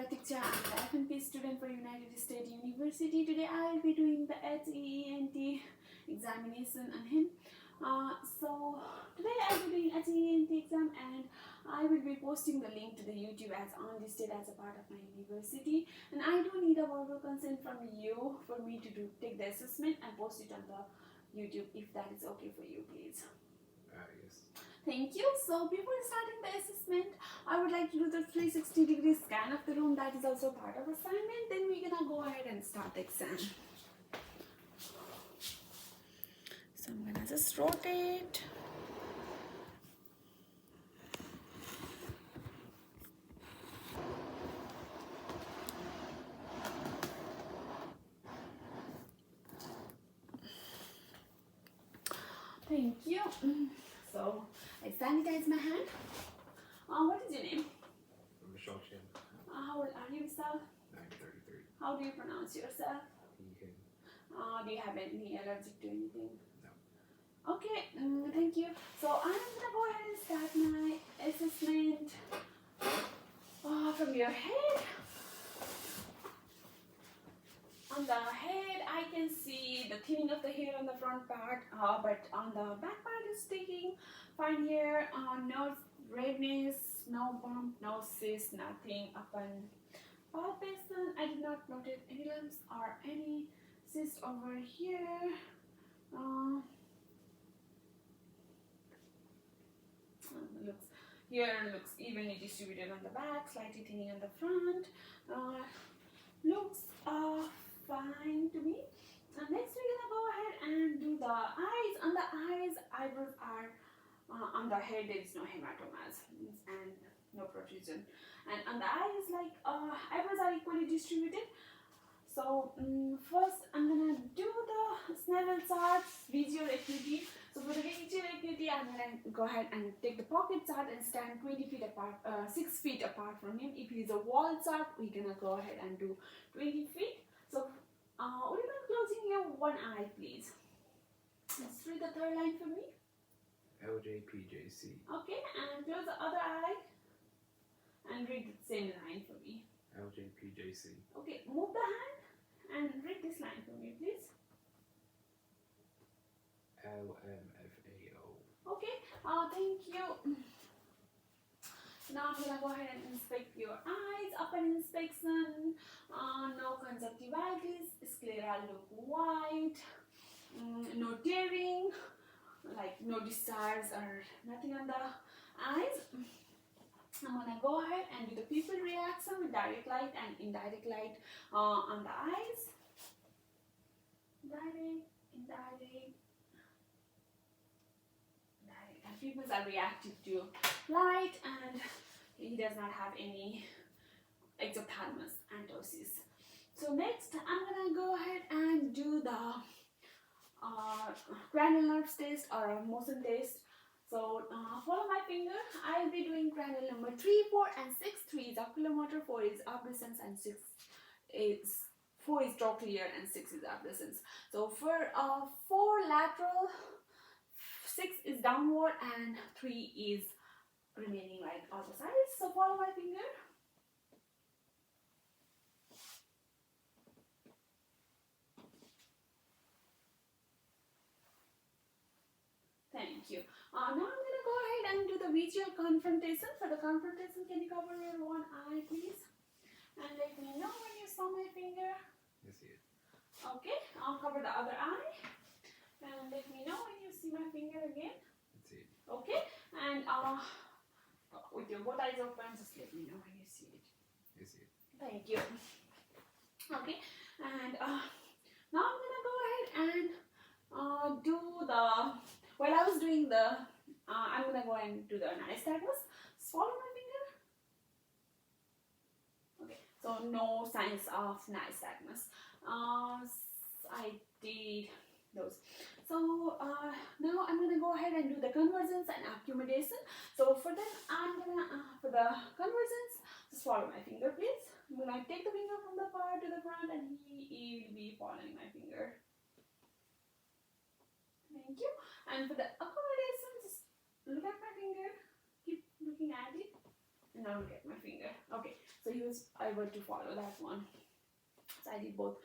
Pratikcha. I'm an FNP student for United States University. Today I will be doing the HEENT examination on him. So today I will be doing HEENT exam and I will be posting the link to the YouTube as on this date as a part of my university. And I do need a verbal consent from you for me to take the assessment and post it on the YouTube if that is okay for you, please. Yes. Thank you. So before starting the assessment, I would like to do the 360-degree scan of the room. That is also part of assignment. Then we're gonna go ahead and start the exam. So I'm gonna just rotate. Thank you. So I sanitize my hand. What is your name? Michelle Chin. How old are you, Vishal? 933. How do you pronounce yourself? HEENT. Do you have any allergic to anything? No. Okay, thank you. So I'm gonna go ahead and start my assessment from your head. On the head, I can see the thinning of the hair on the front part, but on the back part is sticking. Fine here, no redness, no bump, no cyst, nothing upon palpation. I did not notice any lumps or any cyst over here. Looks evenly distributed on the back, slightly thinning on the front. Looks fine to me. Next we're gonna go ahead and do the eyes. On the eyes, eyebrows are on the head. There is no hematomas and no protrusion. And on the eyes, like eyebrows are equally distributed. So first I'm gonna do the Snellen chart, visual acuity. So for the visual acuity, I'm gonna go ahead and take the pocket chart and stand 20 feet apart, 6 feet apart from him. If he is a wall chart, we're gonna go ahead and do 20 feet. So would you mind closing your one eye, please? Let's read the third line for me. LJPJC. Okay, and close the other eye and read the same line for me. LJPJC. Okay, move the hand and read this line for me, please. LMFAO. Okay, thank you. Now I'm gonna go ahead and inspect your eyes. Upon inspection, no conjunctivitis, sclera look white, no tearing, like no discharge or nothing on the eyes. I'm gonna go ahead and do the pupil reaction with direct light and indirect light on the eyes. Direct, indirect. And pupils are reactive to light and he does not have any exophthalmos antosis. So next I'm gonna go ahead and do the cranial nerve test or motion test. So follow my finger. I'll be doing cranial number 3, 4 and 6. 3 is oculomotor, 4 is abducens and 4 is trochlear and 6 is abducens. So for 4 lateral, 6 is downward and 3 is remaining like other sides. So follow my finger. Thank you. Now I'm going to go ahead and do the visual confrontation. For the confrontation, can you cover your one eye, please? And let me know when you saw my finger. I see it. Okay, I'll cover the other eye. And let me know when you see my finger again. I see it. Okay, and with your both eyes open, just let me know when you see it. I see it. Thank you. Okay, and now I'm gonna go ahead and do the. While I was doing the, I'm gonna go and do the nystagmus. Swallow my finger. Okay, so no signs of nystagmus. I did those. So now I'm gonna go ahead and do the convergence and accommodation. So for that, I'm gonna for the convergence, just follow my finger, please. I'm gonna take the finger from the far to the front, and he will be following my finger. Thank you. And for the accommodation, just look at my finger. Keep looking at it, and now look at my finger. Okay. So so he was able to follow that one. So I did both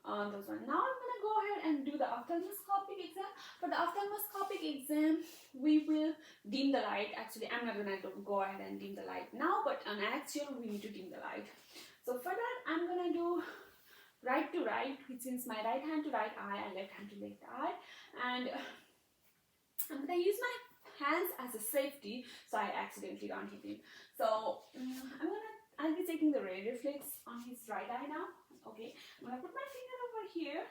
those one. Now I'm gonna go ahead and do the ophthalmoscopic exam. For the ophthalmoscopic exam, we will dim the light. Actually, I'm not gonna go ahead and dim the light now, but on actual we need to dim the light. So for that, I'm gonna do right to right, which means my right hand to right eye and left hand to left eye, and I'm gonna use my hands as a safety, so I accidentally don't hit him. So I'll be taking the ray reflex on his right eye now. Okay, I'm gonna put my finger over here.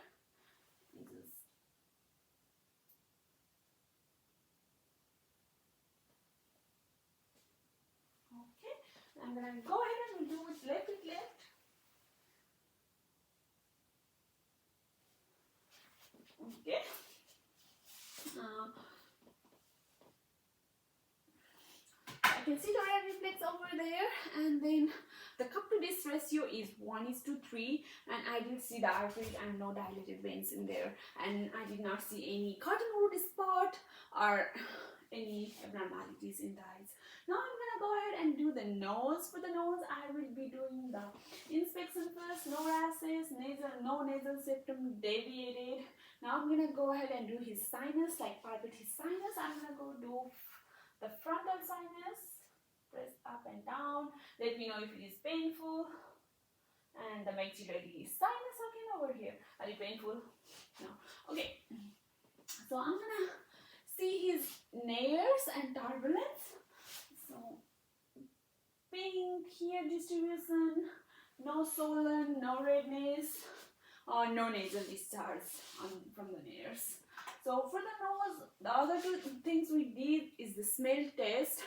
Okay, I'm gonna go ahead and do it left with left. Okay. I can see the ray reflex over there, and then the cup to disc ratio is 1:3, and I did see the arteries and no dilated veins in there, and I did not see any cotton wool spot or any abnormalities in the eyes. Now I'm gonna go ahead and do the nose. For the nose, I will be doing the inspection first. No rashes, no nasal septum deviated. Now I'm gonna go ahead and do his sinus, like palpate his sinus. I'm gonna go do the frontal sinus. Press up and down. Let me know if it is painful. And the maxillary sinus again over here. Are you painful? No. Okay. So I'm gonna see his nares and turbulence. So pink hair distribution, no swollen, no redness, or no nasal discharge from the nares. So for the nose, the other two things we did is the smell test.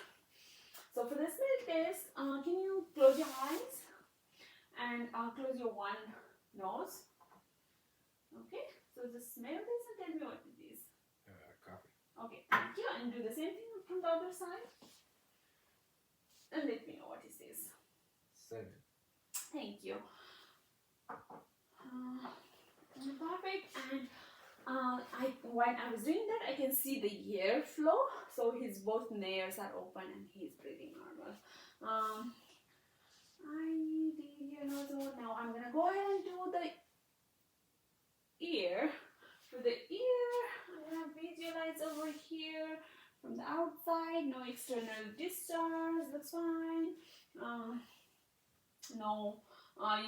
So for the smell test, can you close your eyes and close your one nose? Okay, so the smell test, and tell me what it is. Coffee. Okay, thank you. And do the same thing from the other side. And let me know what it is. 7. Thank you. Perfect. And when I was doing that, I can see the air flow. So his both nares are open and he's breathing normal. I did your nose. Now I'm gonna go ahead and do the ear. For the ear, I'm gonna visualize over here from the outside. No external discharge. Looks fine. No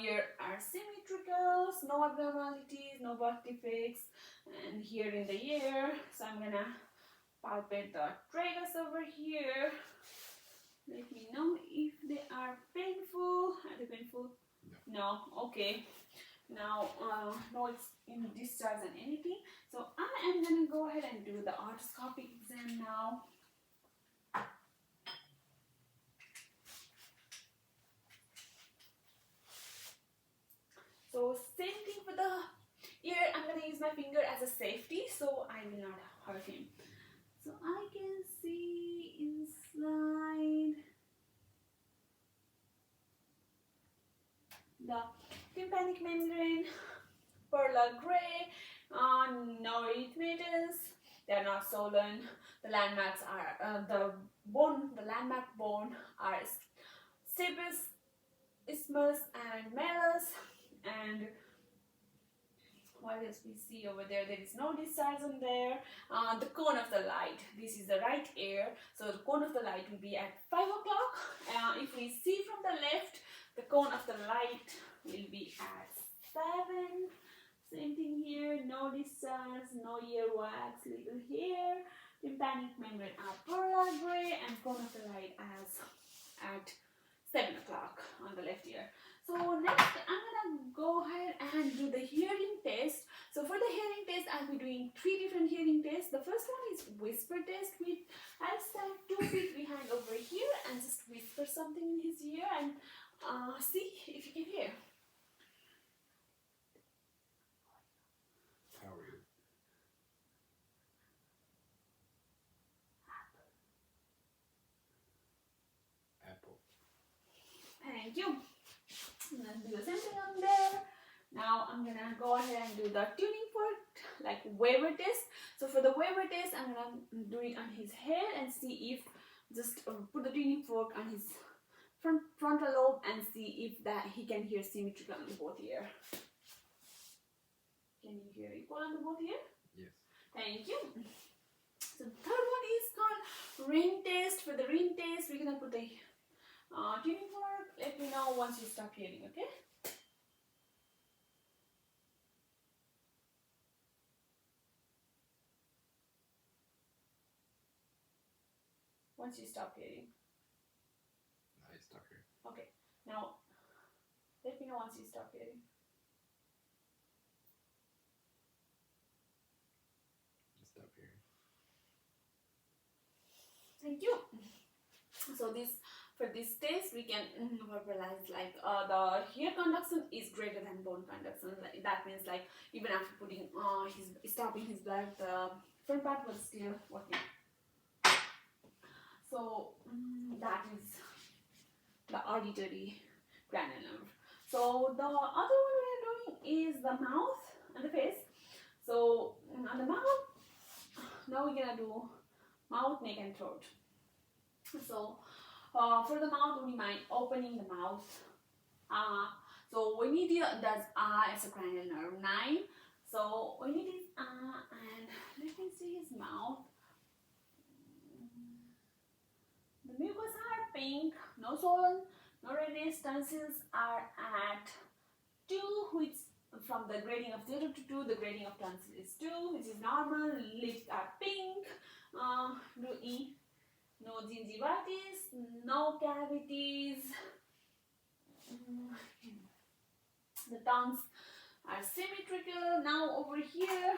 ear are symmetrical, no abnormalities, no birth defects, and here in the ear. So I'm gonna palpate the tragus over here. Let me know if they are painful. Are they painful? No. Okay. Now, no it's in discharge and anything. So I am gonna go ahead and do the otoscopic exam now. So same thing for the ear. I'm gonna use my finger as a safety, so I will not hurt him. So I can see inside the tympanic membrane, pearl gray, no erythematous. They are not swollen. The landmarks are the landmark bone are stapes, isthmus, and malleus. And what else we see over there? There is no discharge on there. The cone of the light. This is the right ear. So the cone of the light will be at 5 o'clock. If we see from the left, the cone of the light will be at 7. Same thing here. No discharge, no earwax, little hair. Tympanic membrane are pearl gray, and cone of the light as at 7 o'clock on the left ear. So next, I'm gonna go ahead and do the hearing test. So for the hearing test, I'll be doing 3 different hearing tests. The first one is whisper test. I'll stand 2 feet behind over here and just whisper something in his ear and see if you can hear. How are you? Apple. Thank you. I'm gonna do the same thing on there. Now I'm gonna go ahead and do the tuning fork, like waiver test. So for the waiver test, I'm gonna do it on his head and see if just put the tuning fork on his frontal lobe and see if that he can hear symmetrical on both ear. Can you hear equal on the both ear? Yes. Thank you. So the third one is called ring test. For the ring test, we're gonna put the tuning fork. Let me know once you stop hearing, okay? Once you stop hearing. I stop here. Okay. Now, let me know once you stop hearing. Stop here. Thank you. So for this test we can verbalize like the hair conduction is greater than bone conduction. Like, that means like even after putting stopping his blood, the front part was still working. So that is the auditory cranial nerve. So the other one we are doing is the mouth and the face. So on the mouth, now we're gonna do mouth, neck and throat. So for the mouth, would you mind opening the mouth? So when you do does as a cranial nerve 9. So when it is and let me see his mouth. The mucosa are pink, no swollen, no redness. Tonsils are at 2, which from the grading of 0 to 2, the grading of tonsil is 2, which is normal. Lips are pink. Do E. No gingivitis, no cavities. The tongues are symmetrical. Now over here,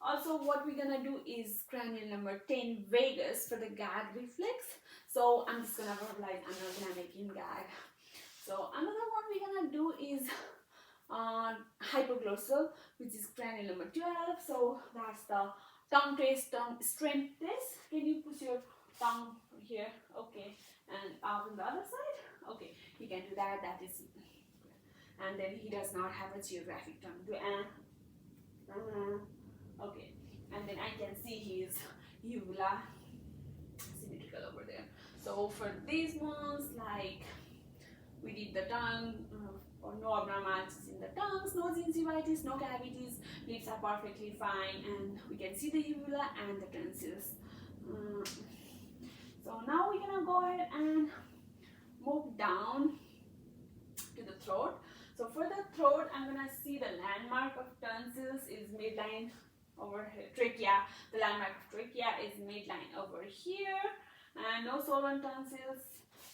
also what we're gonna do is cranial number 10, vagus, for the gag reflex. So I'm just gonna verbalize, I'm not gonna make him gag. So another one we're gonna do is hypoglossal, which is cranial number 12. So that's the tongue test, tongue strength test. Can you push your tongue here? Okay. And on the other side? Okay, you can do that. That is, and then he does not have a geographic tongue. Do okay, and then I can see his uvula symmetrical over there. So for these ones, like we did the tongue, or no abnormalities in the tongues, no gingivitis, no cavities, lips are perfectly fine, and we can see the uvula and the tonsils. So now we're gonna go ahead and move down to the throat. So for the throat, I'm gonna see the landmark of tonsils is midline over here. Trachea, the landmark of trachea is midline over here, and no swollen tonsils.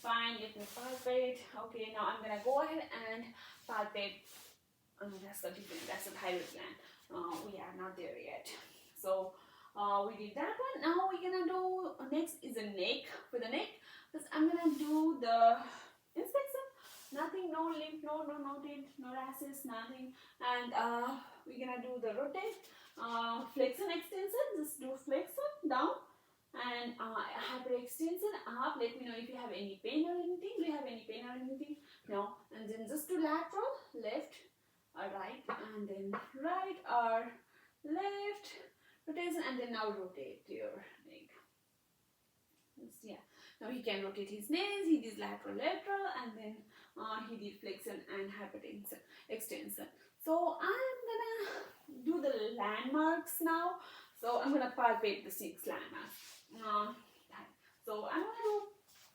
Fine, let me palpate. Okay, now I'm gonna go ahead and palpate. That's the different. That's the thyroid gland. We are not there yet. So we did that one. Now we're gonna do next is a neck. For the neck, first I'm gonna do the inspection. Nothing, no lymph node, no noted, no rashes, nothing. And we're gonna do the rotate, flexion, extension. Just do flexion down and hyperextension up. Let me know if you have any pain or anything. Do you have any pain or anything? No. And then just do lateral, left or right, and then right or left rotation, and then now rotate your neck. Yeah. Now he can rotate his knees. He did lateral, and then he did flexion and hypertension, extension. So I'm gonna do the landmarks now. So I'm gonna palpate the 6 landmarks. So I'm gonna do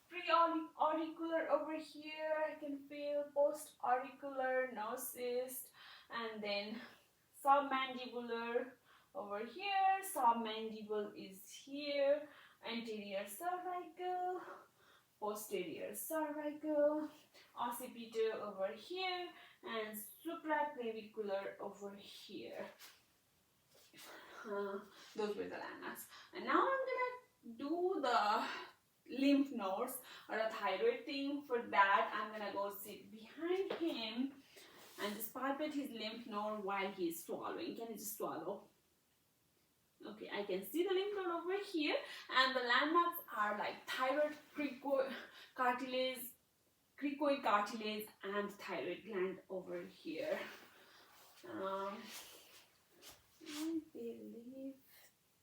pre-auricular over here. I can feel post-auricular, no cyst, and then submandibular over here. Submandible is here. Anterior cervical, posterior cervical, occipital over here, and supraclavicular over here. Those were the landmarks. And now I'm gonna do the lymph nodes or the thyroid thing. For that, I'm gonna go sit behind him and just palpate his lymph node while he's swallowing. Can you just swallow? Okay, I can see the lymph node over here, and the landmarks are like thyroid, cricoid cartilage, and thyroid gland over here. I believe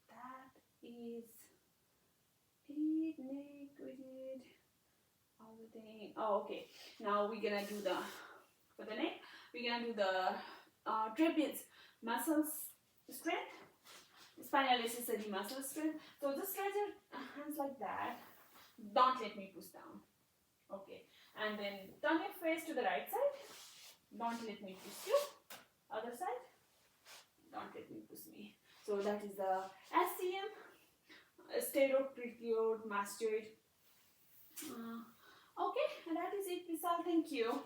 that is it. Neck, we did all the thing. Oh, okay. Now we're gonna do for the neck, we're gonna do the trapezius muscles strength, spinal accessory muscle strength. So just stretch your hands like that. Don't let me push down. Okay. And then turn your face to the right side. Don't let me push you. Other side. Don't let me push me. So that is the SCM, steroid mastoid. Okay, and that is it, Vishal. Thank you.